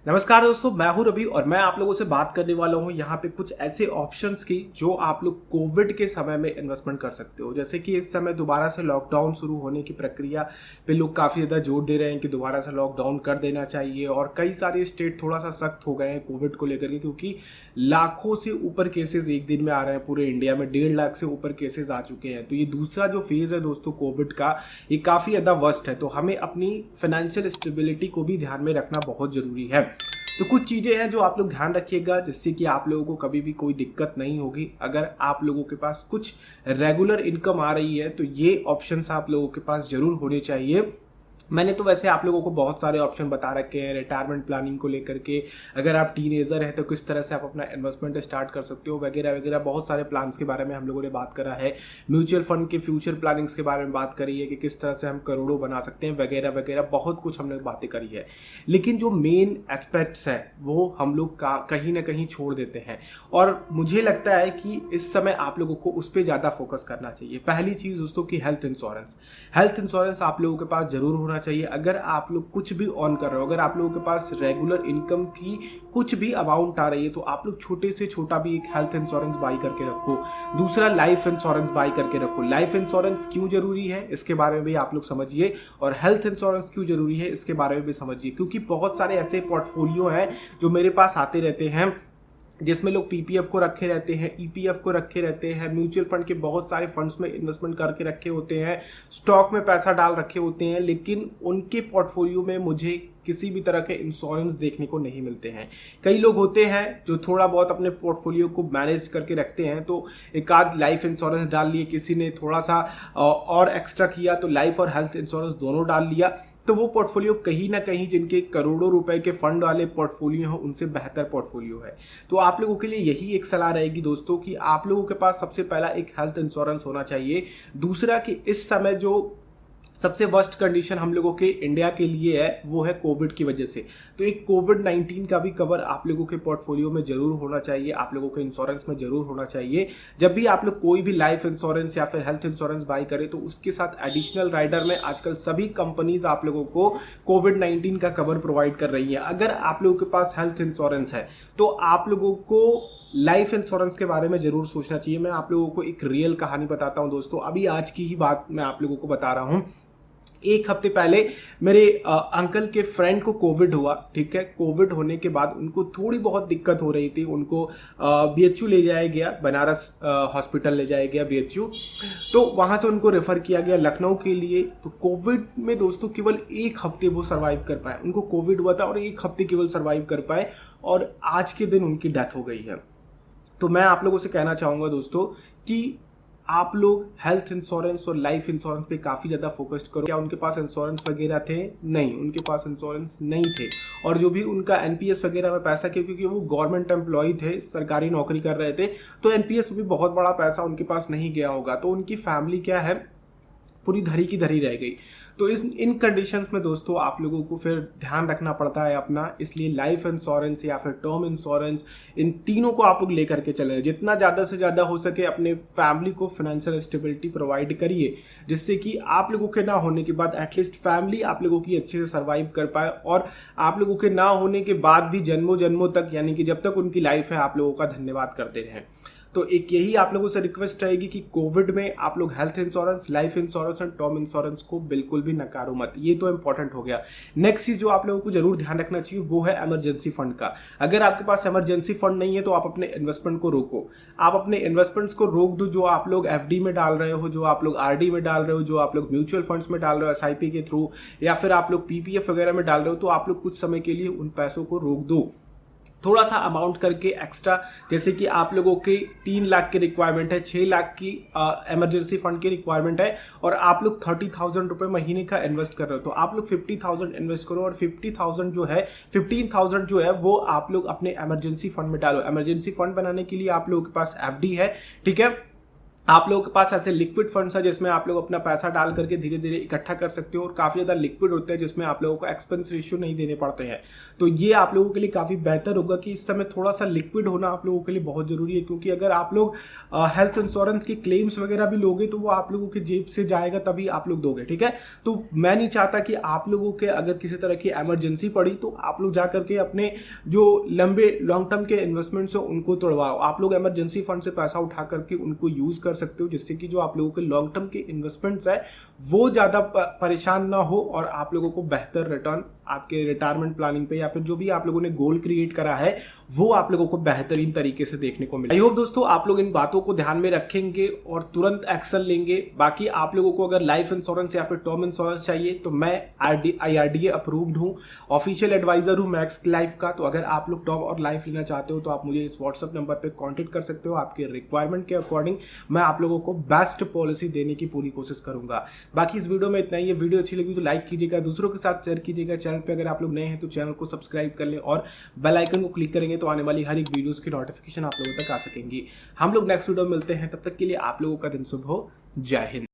नमस्कार दोस्तों, मैं हूं रवि और मैं आप लोगों से बात करने वाला हूं यहाँ पे कुछ ऐसे ऑप्शंस की जो आप लोग कोविड के समय में इन्वेस्टमेंट कर सकते हो। जैसे कि इस समय दोबारा से लॉकडाउन शुरू होने की प्रक्रिया पे लोग काफ़ी ज़्यादा जोर दे रहे हैं कि दोबारा से लॉकडाउन कर देना चाहिए और कई सारे स्टेट थोड़ा सा सख्त हो गए हैं कोविड को लेकर के, क्योंकि लाखों से ऊपर केसेस एक दिन में आ रहे हैं। पूरे इंडिया में 1.5 लाख से ऊपर केसेस आ चुके हैं। तो ये दूसरा जो फेज़ है दोस्तों कोविड का, ये काफ़ी ज़्यादा वर्स्ट है। तो हमें अपनी फाइनेंशियल स्टेबिलिटी को भी ध्यान में रखना बहुत ज़रूरी है। तो कुछ चीज़ें हैं जो आप लोग ध्यान रखिएगा जिससे कि आप लोगों को कभी भी कोई दिक्कत नहीं होगी। अगर आप लोगों के पास कुछ रेगुलर इनकम आ रही है तो ये ऑप्शंस आप लोगों के पास जरूर होने चाहिए। मैंने तो वैसे आप लोगों को बहुत सारे ऑप्शन बता रखे हैं रिटायरमेंट प्लानिंग को लेकर के। अगर आप टीनेजर हैं तो किस तरह से आप अपना इन्वेस्टमेंट स्टार्ट कर सकते हो वगैरह वगैरह, बहुत सारे प्लान्स के बारे में हम लोगों ने बात करा है। म्यूचुअल फंड के फ्यूचर प्लानिंग्स के बारे में बात करी है कि किस तरह से हम करोड़ों बना सकते हैं वगैरह वगैरह, बहुत कुछ हमने बातें करी है। लेकिन जो मेन एस्पेक्ट्स है वो हम लोग कहीं ना कहीं छोड़ देते हैं और मुझे लगता है कि इस समय आप लोगों को उस पर ज़्यादा फोकस करना चाहिए। पहली चीज़ दोस्तों की हेल्थ इंश्योरेंस। हेल्थ इंश्योरेंस आप लोगों के पास जरूर होना चाहिए। अगर आप लोग कुछ भी ऑन कर रहे हो, अगर आप लोगों के पास रेगुलर इनकम की कुछ भी अमाउंट आ रही है तो आप लोग छोटे से छोटा भी एक हेल्थ इंश्योरेंस बाई करके रखो। दूसरा, लाइफ इंश्योरेंस बाई करके रखो। लाइफ इंश्योरेंस क्यों जरूरी है इसके बारे में भी आप लोग समझिए और हेल्थ इंश्योरेंस क्यों जरूरी है इसके बारे में भी समझिए, क्योंकि बहुत सारे ऐसे पोर्टफोलियो हैं जो मेरे पास आते रहते हैं जिसमें लोग पीपीएफ को रखे रहते हैं, ईपीएफ को रखे रहते हैं, म्यूचुअल फंड के बहुत सारे फंड्स में इन्वेस्टमेंट करके रखे होते हैं, स्टॉक में पैसा डाल रखे होते हैं, लेकिन उनके पोर्टफोलियो में मुझे किसी भी तरह के इंश्योरेंस देखने को नहीं मिलते हैं। कई लोग होते हैं जो थोड़ा बहुत अपने पोर्टफोलियो को मैनेज करके रखते हैं, तो एक आध लाइफ इंश्योरेंस डाल लिए, किसी ने थोड़ा सा और एक्स्ट्रा किया तो लाइफ और हेल्थ इंश्योरेंस दोनों डाल लिया। तो वो पोर्टफोलियो कहीं ना कहीं जिनके करोड़ों रुपए के फंड वाले पोर्टफोलियो हैं उनसे बेहतर पोर्टफोलियो है। तो आप लोगों के लिए यही एक सलाह रहेगी दोस्तों कि आप लोगों के पास सबसे पहला एक हेल्थ इंश्योरेंस होना चाहिए। दूसरा कि इस समय जो सबसे वर्स्ट कंडीशन हम लोगों के इंडिया के लिए है वो है कोविड की वजह से। तो एक कोविड-19 का भी कवर आप लोगों के पोर्टफोलियो में जरूर होना चाहिए, आप लोगों के इंश्योरेंस में जरूर होना चाहिए। जब भी आप लोग कोई भी लाइफ इंश्योरेंस या फिर हेल्थ इंश्योरेंस बाई करें तो उसके साथ एडिशनल राइडर में आजकल सभी कंपनीज आप लोगों को कोविड-19 का कवर प्रोवाइड कर रही है। अगर आप लोगों के पास हेल्थ इंश्योरेंस है तो आप लोगों को लाइफ इंश्योरेंस के बारे में जरूर सोचना चाहिए। मैं आप लोगों को एक रियल कहानी बताता हूं दोस्तों, अभी आज की ही बात मैं आप लोगों को बता रहा हूं। एक हफ्ते पहले मेरे अंकल के फ्रेंड को कोविड हुआ, ठीक है। कोविड होने के बाद उनको थोड़ी बहुत दिक्कत हो रही थी, उनको बीएचयू ले जाया गया, बनारस हॉस्पिटल ले जाया गया बीएचयू। तो वहाँ से उनको रेफर किया गया लखनऊ के लिए। तो कोविड में दोस्तों केवल 1 हफ्ते वो सर्वाइव कर पाए। उनको कोविड हुआ था और 1 हफ्ते केवल सर्वाइव कर पाए और आज के दिन उनकी डेथ हो गई है। तो मैं आप लोगों से कहना चाहूँगा दोस्तों कि आप लोग हेल्थ इंश्योरेंस और लाइफ इंश्योरेंस पे काफ़ी ज़्यादा फोकस्ड करो। क्या उनके पास इंश्योरेंस वगैरह थे? नहीं, उनके पास इंश्योरेंस नहीं थे। और जो भी उनका एनपीएस वगैरह में पैसा, क्योंकि वो गवर्नमेंट एम्प्लॉय थे, सरकारी नौकरी कर रहे थे, तो एनपीएस में भी बहुत बड़ा पैसा उनके पास नहीं गया होगा। तो उनकी फैमिली क्या है, पूरी धरी की धरी रह गई। तो इन कंडीशंस में दोस्तों आप लोगों को फिर ध्यान रखना पड़ता है अपना। इसलिए लाइफ इंश्योरेंस या फिर टर्म इंश्योरेंस, इन तीनों को आप लोग लेकर के चले। जितना ज़्यादा से ज़्यादा हो सके अपने फैमिली को फाइनेंशियल स्टेबिलिटी प्रोवाइड करिए, जिससे कि आप लोगों के ना होने के बाद एटलीस्ट फैमिली आप लोगों की अच्छे से सर्वाइव कर पाए और आप लोगों के ना होने के बाद भी जन्मों जन्मों तक, यानी कि जब तक उनकी लाइफ है, आप लोगों का धन्यवाद करते रहें। तो एक यही आप लोगों से रिक्वेस्ट रहेगी कि कोविड में आप लोग हेल्थ इंश्योरेंस, लाइफ इंश्योरेंस और टर्म इंश्योरेंस को बिल्कुल भी नकारो मत। ये तो इंपॉर्टेंट हो गया। नेक्स्ट चीज जो आप लोगों को जरूर ध्यान रखना चाहिए वो है इमरजेंसी फंड का। अगर आपके पास इमरजेंसी फंड नहीं है तो आप अपने इन्वेस्टमेंट को रोको। आप अपने इन्वेस्टमेंट्स को रोक दो। जो आप लोग एफडी में डाल रहे हो, जो आप लोग आरडी में डाल रहे हो, जो आप लोग म्यूचुअल फंड्स में डाल रहे हो एसआईपी के थ्रू, या फिर आप लोग पीपीएफ वगैरह में डाल रहे हो, तो आप लोग कुछ समय के लिए उन पैसों को रोक दो। थोड़ा सा अमाउंट करके एक्स्ट्रा, जैसे कि आप लोगों के 3 लाख की रिक्वायरमेंट है, 6 लाख की इमरजेंसी फंड की रिक्वायरमेंट है और आप लोग 30,000 रुपये महीने का इन्वेस्ट कर रहे हो, तो आप लोग 50,000 इन्वेस्ट करो और 50,000 जो है 15,000 जो है वो आप लोग अपने इमरजेंसी फंड में डालो। इमरजेंसी फंड बनाने के लिए आप लोगों के पास एफडी है, ठीक है। आप लोगों के पास ऐसे लिक्विड फंड्स है जिसमें आप लोग अपना पैसा डाल करके धीरे धीरे इकट्ठा कर सकते हो और काफ़ी ज़्यादा लिक्विड होते हैं जिसमें आप लोगों को एक्सपेंस रेशियो नहीं देने पड़ते हैं। तो ये आप लोगों के लिए काफ़ी बेहतर होगा कि इस समय थोड़ा सा लिक्विड होना आप लोगों के लिए बहुत ज़रूरी है, क्योंकि अगर आप लोग हेल्थ इंश्योरेंस की क्लेम्स वगैरह भी लोगे तो वो आप लोगों के जेब से जाएगा तभी आप लोग दोगे, ठीक है। तो मैं नहीं चाहता कि आप लोगों के अगर किसी तरह की इमरजेंसी पड़ी तो आप लोग जा करके अपने जो लंबे लॉन्ग टर्म के इन्वेस्टमेंट्स हो उनको तोड़वाओ। आप लोग इमरजेंसी फंड से पैसा उठा करके उनको यूज़ कर सकते हो, जिससे कि जो आप लोगों के लॉन्ग टर्म के इन्वेस्टमेंट्स है वो ज़्यादा परेशान ना हो और आप लोगों को बेहतर रिटर्न आपके रिटायरमेंट प्लानिंग पे या फिर जो भी आप लोगों ने गोल क्रिएट करा है वो आप लोगों को बेहतरीन तरीके से देखने को मिले। आई होप दोस्तों आप लोग इन बातों को ध्यान में रखेंगे और तुरंत एक्शन लेंगे। बाकी आप लोगों को अगर लाइफ इंश्योरेंस या फिर टर्म इंश्योरेंस चाहिए तो मैं IRDA अप्रूव्ड हूँ, ऑफिशियल एडवाइजर हूँ मैक्स लाइफ का। तो अगर आप लोग टर्म और लाइफ लेना चाहते हो तो आप मुझे इस व्हाट्सएप नंबर पर कॉन्टेक्ट कर सकते हो। आपके रिक्वायरमेंट के अकॉर्डिंग मैं आप लोगों को बेस्ट पॉलिसी देने की पूरी कोशिश करूंगा। बाकी इस वीडियो में इतना ही। ये वीडियो अच्छी लगी तो लाइक कीजिएगा, दूसरों के साथ शेयर कीजिएगा। चैनल पे अगर आप लोग नए हैं तो चैनल को सब्सक्राइब कर लें और बेल आइकन को क्लिक करेंगे तो आने वाली हर एक वीडियोस की नोटिफिकेशन आप लोगों तक आ सकेंगी। हम लोग नेक्स्ट वीडियो में मिलते हैं, तब तक के लिए आप लोगों का दिन शुभ हो। जय हिंद।